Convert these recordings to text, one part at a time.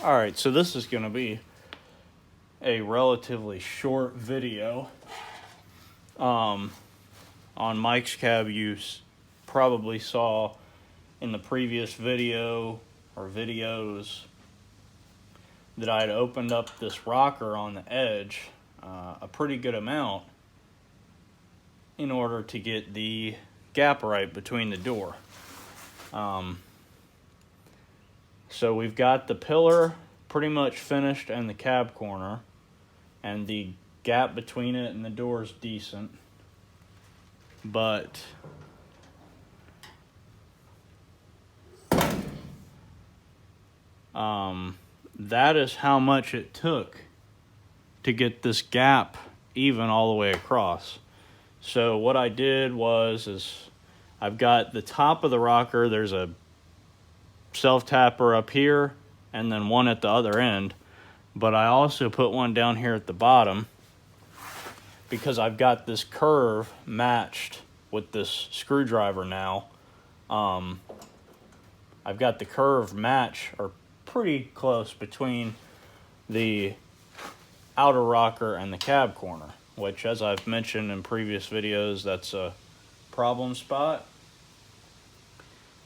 Alright, so this is going to be a relatively short video. On Mike's cab, you probably saw in the previous video or videos that I had opened up this rocker on the edge a pretty good amount in order to get the gap right between the door. So we've got the pillar pretty much finished and the cab corner, and the gap between it and the door is decent, but that is how much it took to get this gap even all the way across. So what I did is I've got the top of the rocker, there's a self-tapper up here and then one at the other end, but I also put one down here at the bottom because I've got this curve matched with this screwdriver now. I've got the curve match, or pretty close, between the outer rocker and the cab corner, which, as I've mentioned in previous videos, that's a problem spot.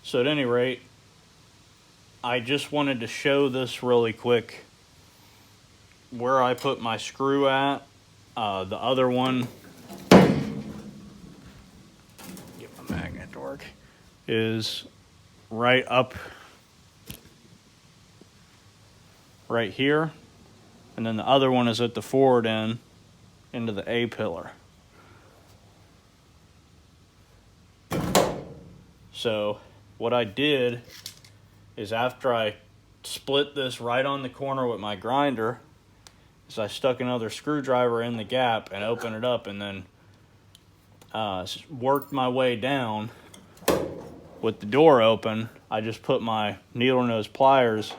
So at any rate, I just wanted to show this really quick where I put my screw at. The other one, get my magnet to work, is right up right here, and then the other one is at the forward end into the A pillar. So what I did is, after I split this right on the corner with my grinder, is I stuck another screwdriver in the gap and opened it up, and then worked my way down with the door open. I just put my needle nose pliers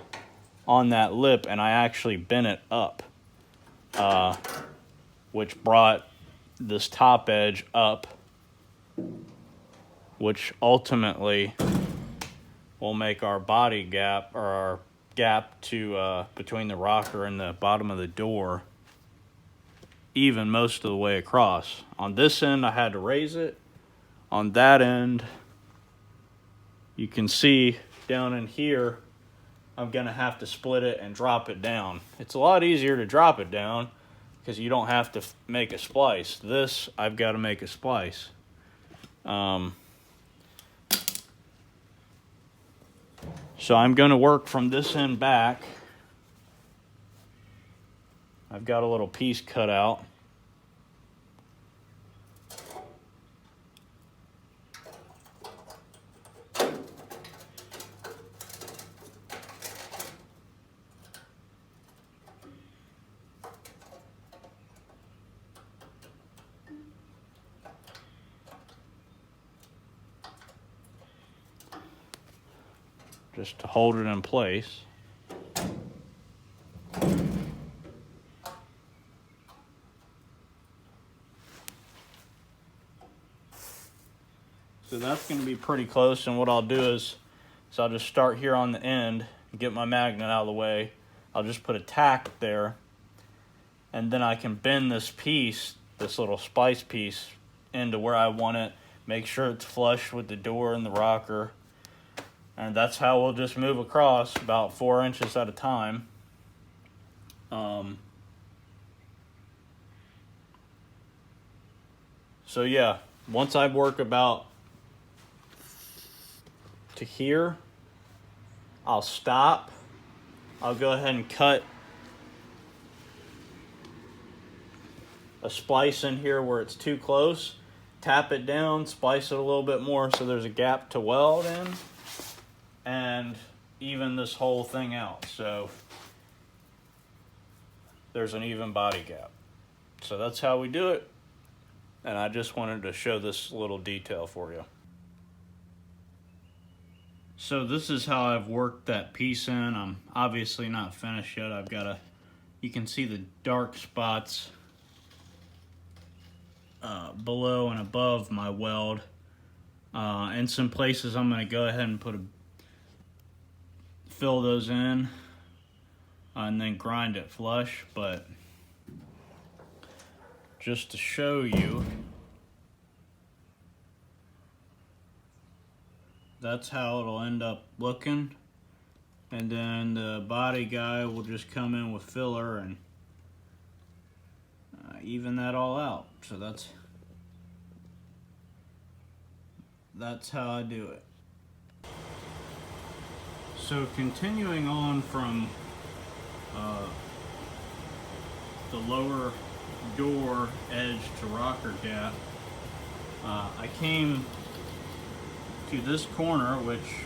on that lip and I actually bent it up, which brought this top edge up, which ultimately will make our body gap, or our gap to between the rocker and the bottom of the door, even most of the way across. On this end I had to raise it. On that end, you can see down in here, I'm gonna have to split it and drop it down. It's a lot easier to drop it down because you don't have to make a splice. This, I've got to make a splice. So I'm going to work from this end back. I've got a little piece cut out. Just to hold it in place. So that's going to be pretty close, and what I'll do is I'll just start here on the end and get my magnet out of the way. I'll just put a tack there, and then I can bend this piece, this little splice piece, into where I want it, make sure it's flush with the door and the rocker. And that's how we'll just move across, about 4 inches at a time. So yeah, once I work about to here, I'll stop. I'll go ahead and cut a splice in here where it's too close, tap it down, splice it a little bit more so there's a gap to weld in, and even this whole thing out so there's an even body gap. So that's how we do it, and I just wanted to show this little detail for you. So this is how I've worked that piece in. I'm obviously not finished yet. I've got you can see the dark spots below and above my weld. In some places I'm going to go ahead and fill those in. and then grind it flush. But just to show you, that's how it'll end up looking. And then the body guy will just come in with filler and even that all out. So that's how I do it. So continuing on from the lower door edge to rocker gap, I came to this corner, which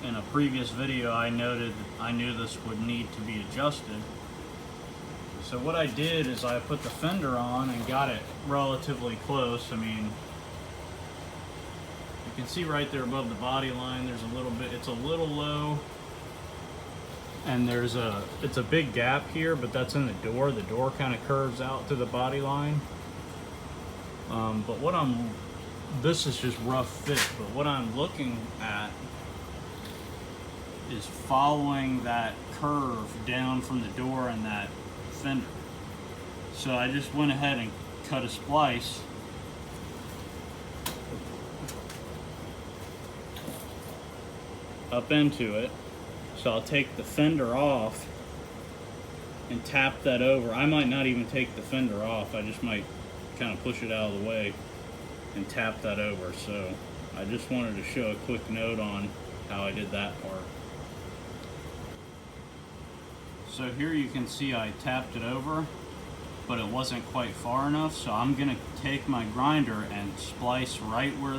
in a previous video I noted I knew this would need to be adjusted. So what I did is I put the fender on and got it relatively close. I mean, you can see right there above the body line, there's a little bit, it's a little low. And it's a big gap here, but that's in the door. The door kind of curves out to the body line. But this is just rough fit, but what I'm looking at is following that curve down from the door and that fender. So I just went ahead and cut a splice up into it. So I'll take the fender off and tap that over. I might not even take the fender off. I just might kind of push it out of the way and tap that over. So I just wanted to show a quick note on how I did that part. So here you can see I tapped it over, but it wasn't quite far enough. So I'm gonna take my grinder and splice right where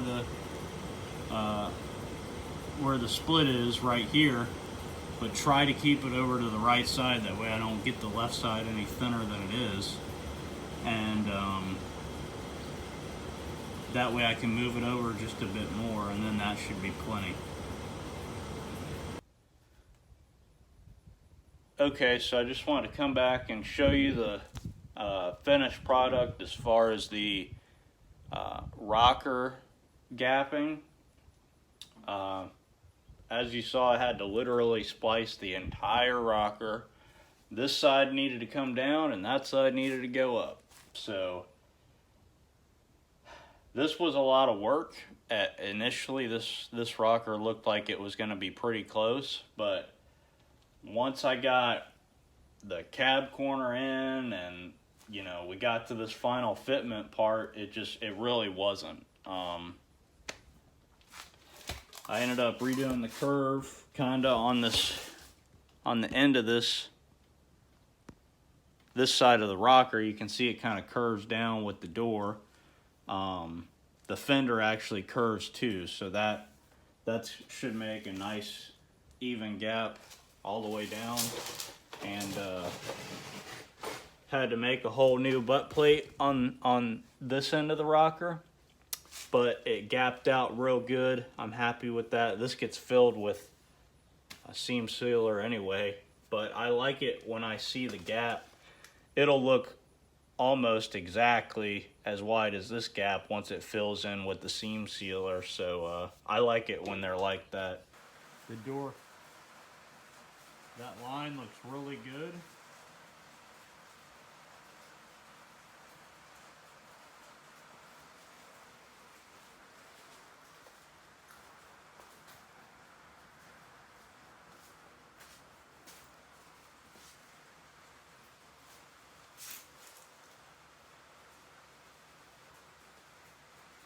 the split is right here, but try to keep it over to the right side. That way I don't get the left side any thinner than it is. And that way I can move it over just a bit more, and then that should be plenty. Okay, so I just wanted to come back and show you the finished product as far as the rocker gapping. As you saw, I had to literally splice the entire rocker. This side needed to come down and that side needed to go up. So this was a lot of work. Initially, this rocker looked like it was going to be pretty close, but once I got the cab corner in and, you know, we got to this final fitment part, it really wasn't. I ended up redoing the curve kinda on the end of this side of the rocker. You can see it kind of curves down with the door. The fender actually curves too, so that should make a nice even gap all the way down. And had to make a whole new butt plate on this end of the rocker, but it gapped out real good. I'm happy with that. This gets filled with a seam sealer anyway, but I like it when I see the gap. It'll look almost exactly as wide as this gap once it fills in with the seam sealer. So I like it when they're like that. The door, that line looks really good.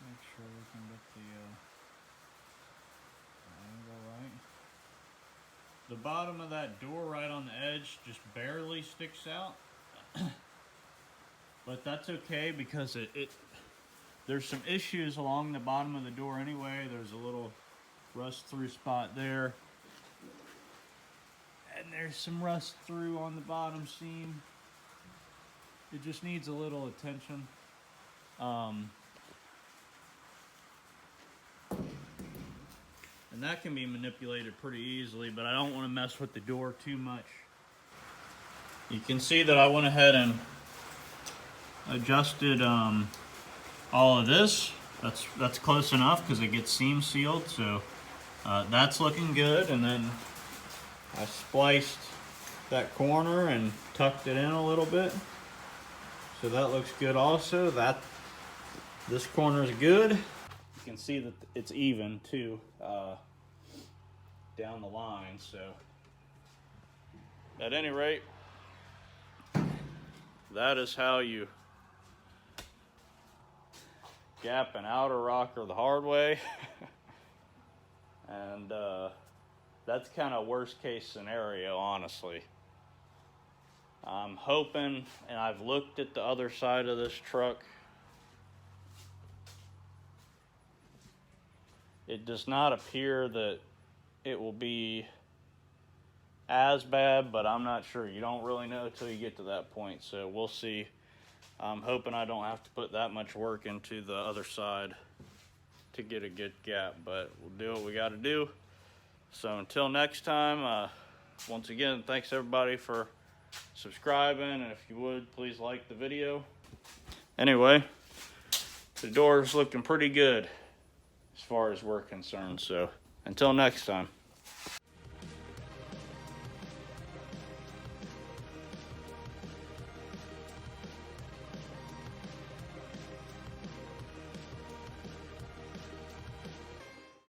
Make sure we can get the angle right. The bottom of that door right on the edge just barely sticks out. But that's okay because there's some issues along the bottom of the door anyway. There's a little rust through spot there. And there's some rust through on the bottom seam. It just needs a little attention. And that can be manipulated pretty easily, but I don't want to mess with the door too much. You can see that I went ahead and adjusted all of this. That's close enough because it gets seam sealed, so that's looking good. And then I spliced that corner and tucked it in a little bit. So that looks good also. This corner is good. You can see that it's even too down the line. So at any rate, that is how you gap an outer rocker the hard way. And that's kind of worst case scenario, honestly. I'm hoping, and I've looked at the other side of this truck. It does not appear that it will be as bad, but I'm not sure. You don't really know until you get to that point, so we'll see. I'm hoping I don't have to put that much work into the other side to get a good gap, but we'll do what we got to do. So until next time, once again, thanks everybody for subscribing, and if you would, please like the video. Anyway, the door's looking pretty good as far as we're concerned, so until next time.